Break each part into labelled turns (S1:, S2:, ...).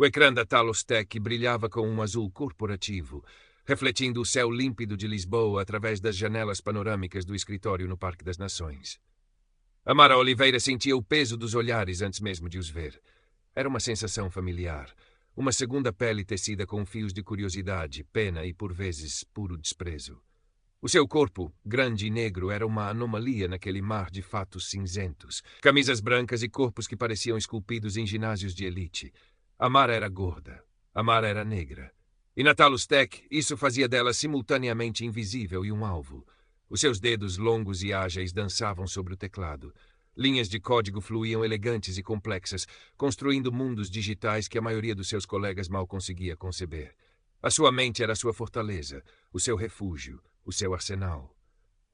S1: O ecrã da Talos Tech brilhava com um azul corporativo, refletindo o céu límpido de Lisboa através das janelas panorâmicas do escritório no Parque das Nações. Amara Oliveira sentia o peso dos olhares antes mesmo de os ver. Era uma sensação familiar, uma segunda pele tecida com fios de curiosidade, pena e, por vezes, puro desprezo. O seu corpo, grande e negro, era uma anomalia naquele mar de fatos cinzentos, camisas brancas e corpos que pareciam esculpidos em ginásios de elite. Amara era gorda. Amara era negra. E na Talos Tech, isso fazia dela simultaneamente invisível e um alvo. Os seus dedos longos e ágeis dançavam sobre o teclado. Linhas de código fluíam elegantes e complexas, construindo mundos digitais que a maioria dos seus colegas mal conseguia conceber. A sua mente era sua fortaleza, o seu refúgio, o seu arsenal.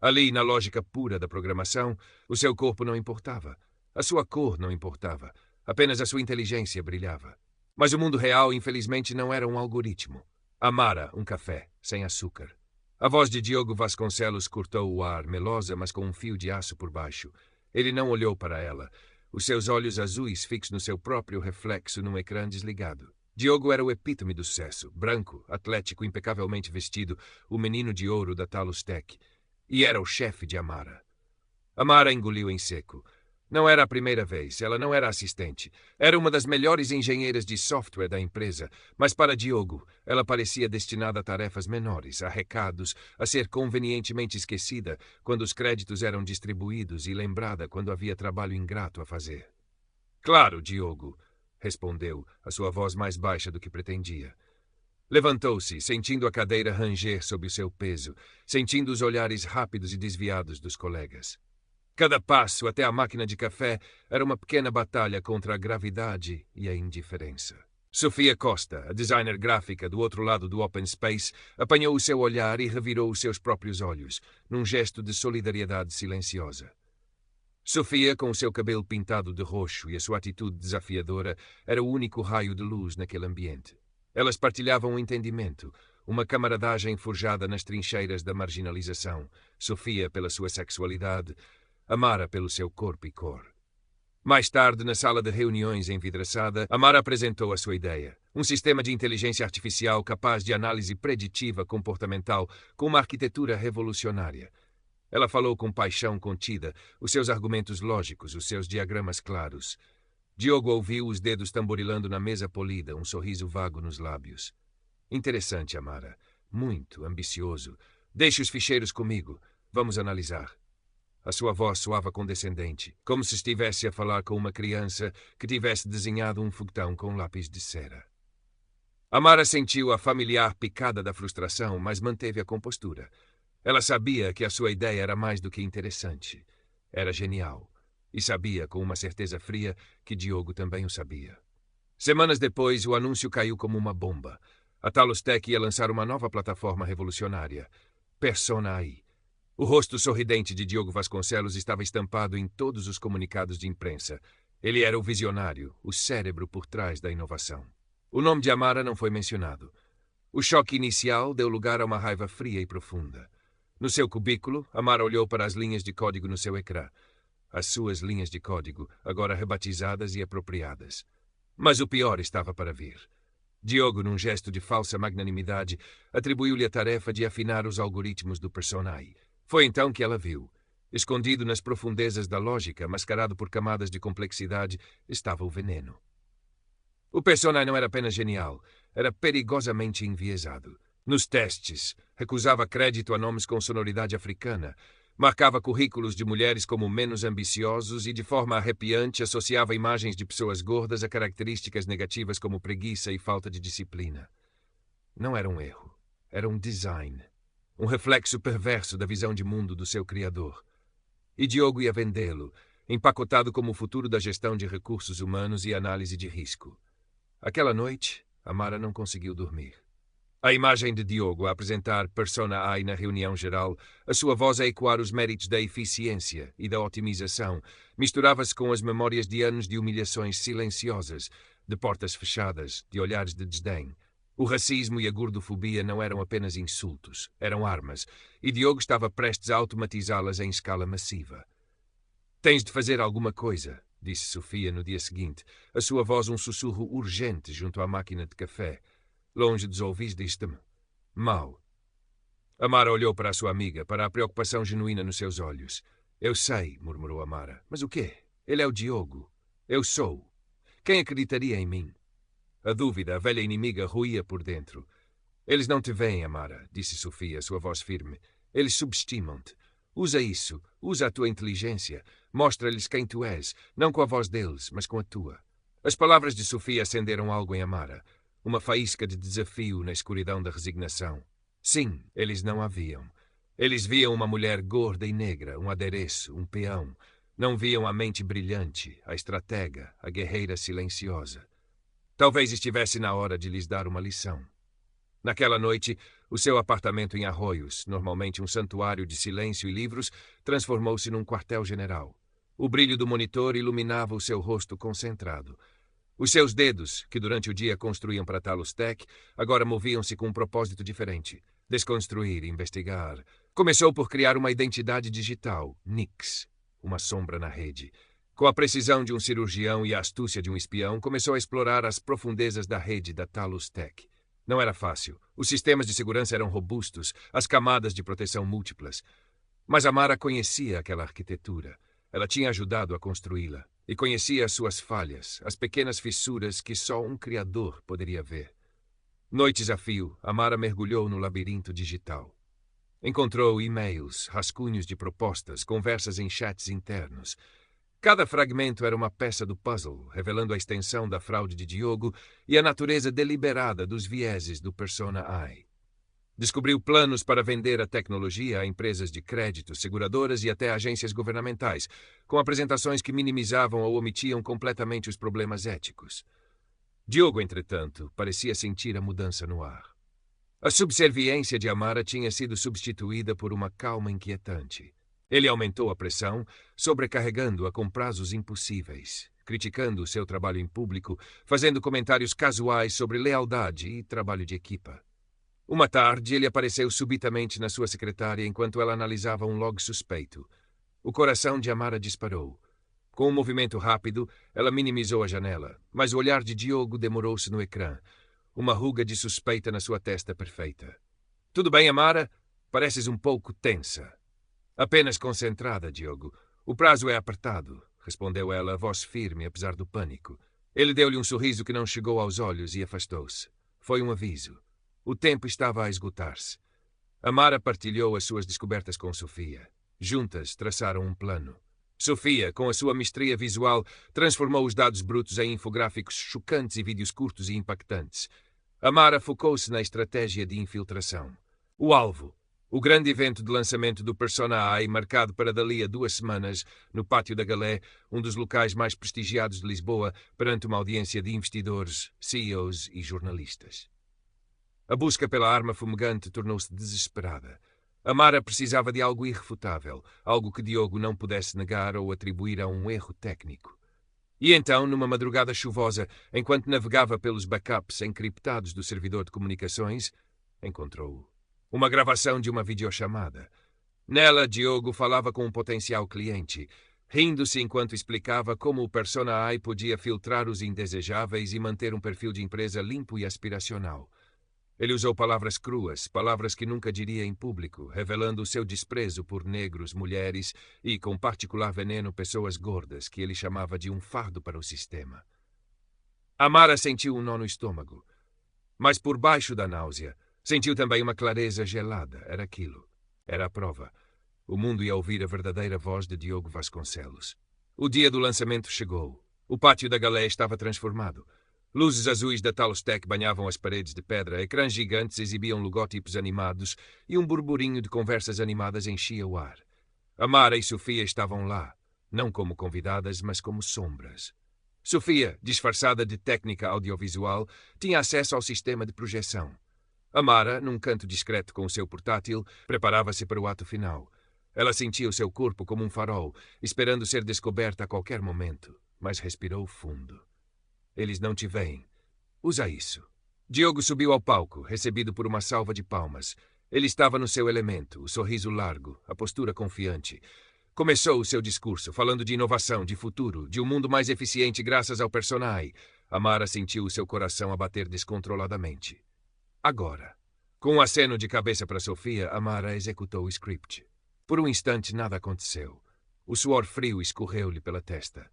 S1: Ali, na lógica pura da programação, o seu corpo não importava. A sua cor não importava. Apenas a sua inteligência brilhava. Mas o mundo real, infelizmente, não era um algoritmo. Amara, um café, sem açúcar. A voz de Diogo Vasconcelos cortou o ar, melosa, mas com um fio de aço por baixo. Ele não olhou para ela. Os seus olhos azuis fixos no seu próprio reflexo num ecrã desligado. Diogo era o epítome do sucesso, branco, atlético, impecavelmente vestido, o menino de ouro da Talos Tech. E era o chefe de Amara. Amara engoliu em seco. Não era a primeira vez, ela não era assistente. Era uma das melhores engenheiras de software da empresa, mas para Diogo, ela parecia destinada a tarefas menores, a recados, a ser convenientemente esquecida quando os créditos eram distribuídos e lembrada quando havia trabalho ingrato a fazer. Claro, Diogo, respondeu, a sua voz mais baixa do que pretendia. Levantou-se, sentindo a cadeira ranger sob o seu peso, sentindo os olhares rápidos e desviados dos colegas. Cada passo até a máquina de café era uma pequena batalha contra a gravidade e a indiferença. Sofia Costa, a designer gráfica do outro lado do Open Space, apanhou o seu olhar e revirou os seus próprios olhos, num gesto de solidariedade silenciosa. Sofia, com o seu cabelo pintado de roxo e a sua atitude desafiadora, era o único raio de luz naquele ambiente. Elas partilhavam um entendimento, uma camaradagem forjada nas trincheiras da marginalização, Sofia pela sua sexualidade, Amara pelo seu corpo e cor. Mais tarde, na sala de reuniões envidraçada, Amara apresentou a sua ideia. Um sistema de inteligência artificial capaz de análise preditiva comportamental com uma arquitetura revolucionária. Ela falou com paixão contida, os seus argumentos lógicos, os seus diagramas claros. Diogo ouviu os dedos tamborilando na mesa polida, um sorriso vago nos lábios. Interessante, Amara. Muito ambicioso. Deixe os ficheiros comigo. Vamos analisar. A sua voz soava condescendente, como se estivesse a falar com uma criança que tivesse desenhado um foguetão com lápis de cera. Amara sentiu a familiar picada da frustração, mas manteve a compostura. Ela sabia que a sua ideia era mais do que interessante. Era genial. E sabia, com uma certeza fria, que Diogo também o sabia. Semanas depois, o anúncio caiu como uma bomba. A Talos Tech ia lançar uma nova plataforma revolucionária, Persona AI. O rosto sorridente de Diogo Vasconcelos estava estampado em todos os comunicados de imprensa. Ele era o visionário, o cérebro por trás da inovação. O nome de Amara não foi mencionado. O choque inicial deu lugar a uma raiva fria e profunda. No seu cubículo, Amara olhou para as linhas de código no seu ecrã. As suas linhas de código, agora rebatizadas e apropriadas. Mas o pior estava para vir. Diogo, num gesto de falsa magnanimidade, atribuiu-lhe a tarefa de afinar os algoritmos do Persona AI. Foi então que ela viu. Escondido nas profundezas da lógica, mascarado por camadas de complexidade, estava o veneno. O Persona AI não era apenas genial, era perigosamente enviesado. Nos testes, recusava crédito a nomes com sonoridade africana, marcava currículos de mulheres como menos ambiciosos e, de forma arrepiante, associava imagens de pessoas gordas a características negativas como preguiça e falta de disciplina. Não era um erro, era um design. Um reflexo perverso da visão de mundo do seu criador. E Diogo ia vendê-lo, empacotado como o futuro da gestão de recursos humanos e análise de risco. Aquela noite, Amara não conseguiu dormir. A imagem de Diogo a apresentar Persona AI na reunião geral, a sua voz a ecoar os méritos da eficiência e da otimização, misturava-se com as memórias de anos de humilhações silenciosas, de portas fechadas, de olhares de desdém. O racismo e a gordofobia não eram apenas insultos, eram armas, e Diogo estava prestes a automatizá-las em escala massiva. Tens de fazer alguma coisa, disse Sofia no dia seguinte, a sua voz um sussurro urgente junto à máquina de café. Longe dos ouvidos disse-me: Mal. Amara olhou para a sua amiga, para a preocupação genuína nos seus olhos. Eu sei, murmurou Amara. Mas o quê? Ele é o Diogo. Eu sou. Quem acreditaria em mim? A dúvida, a velha inimiga, roía por dentro. Eles não te veem, Amara, disse Sofia, sua voz firme. Eles subestimam-te. Usa isso, usa a tua inteligência. Mostra-lhes quem tu és, não com a voz deles, mas com a tua. As palavras de Sofia acenderam algo em Amara, uma faísca de desafio na escuridão da resignação. Sim, eles não a viam. Eles viam uma mulher gorda e negra, um adereço, um peão. Não viam a mente brilhante, a estratega, a guerreira silenciosa. Talvez estivesse na hora de lhes dar uma lição. Naquela noite, o seu apartamento em Arroios, normalmente um santuário de silêncio e livros, transformou-se num quartel-general. O brilho do monitor iluminava o seu rosto concentrado. Os seus dedos, que durante o dia construíam para Talos Tech, agora moviam-se com um propósito diferente. Desconstruir, investigar. Começou por criar uma identidade digital, Nix, uma sombra na rede. Com a precisão de um cirurgião e a astúcia de um espião, começou a explorar as profundezas da rede da Talos Tech. Não era fácil. Os sistemas de segurança eram robustos, as camadas de proteção múltiplas. Mas Amara conhecia aquela arquitetura. Ela tinha ajudado a construí-la. E conhecia as suas falhas, as pequenas fissuras que só um criador poderia ver. Noites a fio, Amara mergulhou no labirinto digital. Encontrou e-mails, rascunhos de propostas, conversas em chats internos. Cada fragmento era uma peça do puzzle, revelando a extensão da fraude de Diogo e a natureza deliberada dos vieses do Persona I. Descobriu planos para vender a tecnologia a empresas de crédito, seguradoras e até agências governamentais, com apresentações que minimizavam ou omitiam completamente os problemas éticos. Diogo, entretanto, parecia sentir a mudança no ar. A subserviência de Amara tinha sido substituída por uma calma inquietante. Ele aumentou a pressão, sobrecarregando-a com prazos impossíveis, criticando o seu trabalho em público, fazendo comentários casuais sobre lealdade e trabalho de equipa. Uma tarde, ele apareceu subitamente na sua secretária enquanto ela analisava um log suspeito. O coração de Amara disparou. Com um movimento rápido, ela minimizou a janela, mas o olhar de Diogo demorou-se no ecrã, uma ruga de suspeita na sua testa perfeita. Tudo bem, Amara? Pareces um pouco tensa. Apenas concentrada, Diogo. O prazo é apertado, respondeu ela, voz firme, apesar do pânico. Ele deu-lhe um sorriso que não chegou aos olhos e afastou-se. Foi um aviso. O tempo estava a esgotar-se. Amara partilhou as suas descobertas com Sofia. Juntas traçaram um plano. Sofia, com a sua mestria visual, transformou os dados brutos em infográficos chocantes e vídeos curtos e impactantes. Amara focou-se na estratégia de infiltração. O alvo. O grande evento de lançamento do Persona I, marcado para dali a 2 semanas, no Pátio da Galé, um dos locais mais prestigiados de Lisboa, perante uma audiência de investidores, CEOs e jornalistas. A busca pela arma fumegante tornou-se desesperada. Amara precisava de algo irrefutável, algo que Diogo não pudesse negar ou atribuir a um erro técnico. E então, numa madrugada chuvosa, enquanto navegava pelos backups encriptados do servidor de comunicações, encontrou-o. Uma gravação de uma videochamada. Nela, Diogo falava com um potencial cliente, rindo-se enquanto explicava como o Persona I podia filtrar os indesejáveis e manter um perfil de empresa limpo e aspiracional. Ele usou palavras cruas, palavras que nunca diria em público, revelando o seu desprezo por negros, mulheres e, com particular veneno, pessoas gordas, que ele chamava de um fardo para o sistema. Amara sentiu um nó no estômago. Mas por baixo da náusea, sentiu também uma clareza gelada. Era aquilo. Era a prova. O mundo ia ouvir a verdadeira voz de Diogo Vasconcelos. O dia do lançamento chegou. O pátio da Galé estava transformado. Luzes azuis da Talos Tech banhavam as paredes de pedra, ecrãs gigantes exibiam logótipos animados e um burburinho de conversas animadas enchia o ar. Amara e Sofia estavam lá, não como convidadas, mas como sombras. Sofia, disfarçada de técnica audiovisual, tinha acesso ao sistema de projeção. Amara, num canto discreto com o seu portátil, preparava-se para o ato final. Ela sentia o seu corpo como um farol, esperando ser descoberta a qualquer momento, mas respirou fundo. Eles não te veem. Usa isso. Diogo subiu ao palco, recebido por uma salva de palmas. Ele estava no seu elemento, o sorriso largo, a postura confiante. Começou o seu discurso, falando de inovação, de futuro, de um mundo mais eficiente graças ao personagem. Amara sentiu o seu coração a bater descontroladamente. Agora, com um aceno de cabeça para Sofia, Amara executou o script. Por um instante nada aconteceu. O suor frio escorreu-lhe pela testa.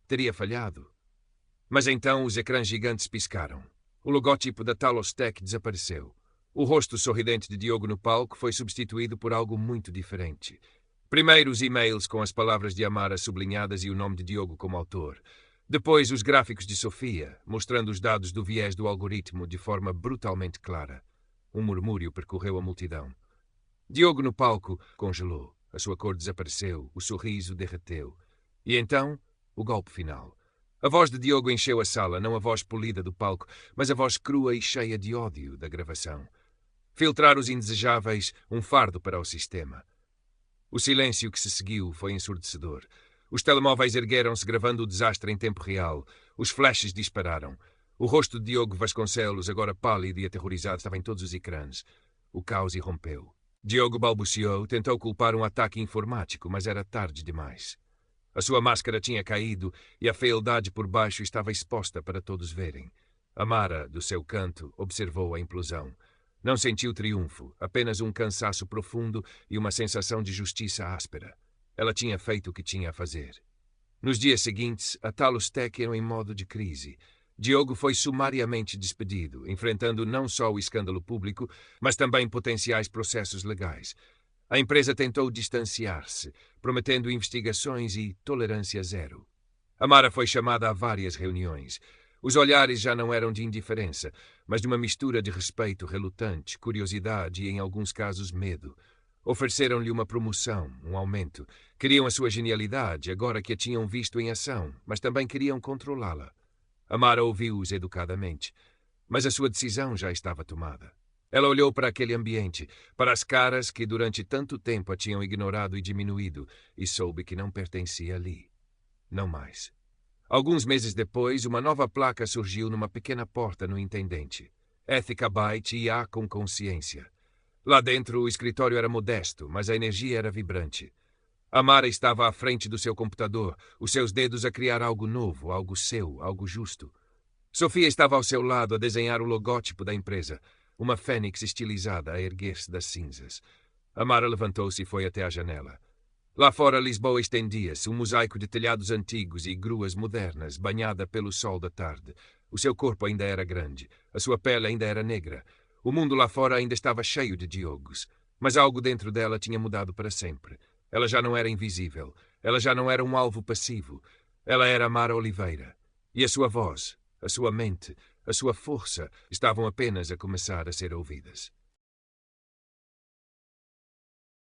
S1: Teria falhado? Mas então os ecrãs gigantes piscaram. O logótipo da Talos Tech desapareceu. O rosto sorridente de Diogo no palco foi substituído por algo muito diferente. Primeiro os e-mails com as palavras de Amara sublinhadas e o nome de Diogo como autor. Depois os gráficos de Sofia, mostrando os dados do viés do algoritmo de forma brutalmente clara. Um murmúrio percorreu a multidão. Diogo no palco congelou. A sua cor desapareceu, o sorriso derreteu. E então, o golpe final. A voz de Diogo encheu a sala, não a voz polida do palco, mas a voz crua e cheia de ódio da gravação. Filtrar os indesejáveis, um fardo para o sistema. O silêncio que se seguiu foi ensurdecedor. Os telemóveis ergueram-se gravando o desastre em tempo real. Os flashes dispararam. O rosto de Diogo Vasconcelos, agora pálido e aterrorizado, estava em todos os ecrãs. O caos irrompeu. Diogo balbuciou, tentou culpar um ataque informático, mas era tarde demais. A sua máscara tinha caído e a fealdade por baixo estava exposta para todos verem. Amara, do seu canto, observou a implosão. Não sentiu triunfo, apenas um cansaço profundo e uma sensação de justiça áspera. Ela tinha feito o que tinha a fazer. Nos dias seguintes, a Talos Tech era em modo de crise. Diogo foi sumariamente despedido, enfrentando não só o escândalo público, mas também potenciais processos legais. A empresa tentou distanciar-se, prometendo investigações e tolerância zero. Amara foi chamada a várias reuniões. Os olhares já não eram de indiferença, mas de uma mistura de respeito relutante, curiosidade e, em alguns casos, medo. Ofereceram-lhe uma promoção, um aumento. Queriam a sua genialidade, agora que a tinham visto em ação, mas também queriam controlá-la. Amara ouviu-os educadamente, mas a sua decisão já estava tomada. Ela olhou para aquele ambiente, para as caras que durante tanto tempo a tinham ignorado e diminuído, e soube que não pertencia ali. Não mais. Alguns meses depois, uma nova placa surgiu numa pequena porta no Intendente. Ethica Byte IA com consciência. Lá dentro, o escritório era modesto, mas a energia era vibrante. Amara estava à frente do seu computador, os seus dedos a criar algo novo, algo seu, algo justo. Sofia estava ao seu lado a desenhar o logótipo da empresa, uma fênix estilizada a erguer-se das cinzas. Amara levantou-se e foi até à janela. Lá fora, Lisboa estendia-se, um mosaico de telhados antigos e gruas modernas, banhada pelo sol da tarde. O seu corpo ainda era grande, a sua pele ainda era negra. O mundo lá fora ainda estava cheio de Diogos, mas algo dentro dela tinha mudado para sempre. Ela já não era invisível, ela já não era um alvo passivo. Ela era Amara Oliveira. E a sua voz, a sua mente, a sua força estavam apenas a começar a ser ouvidas.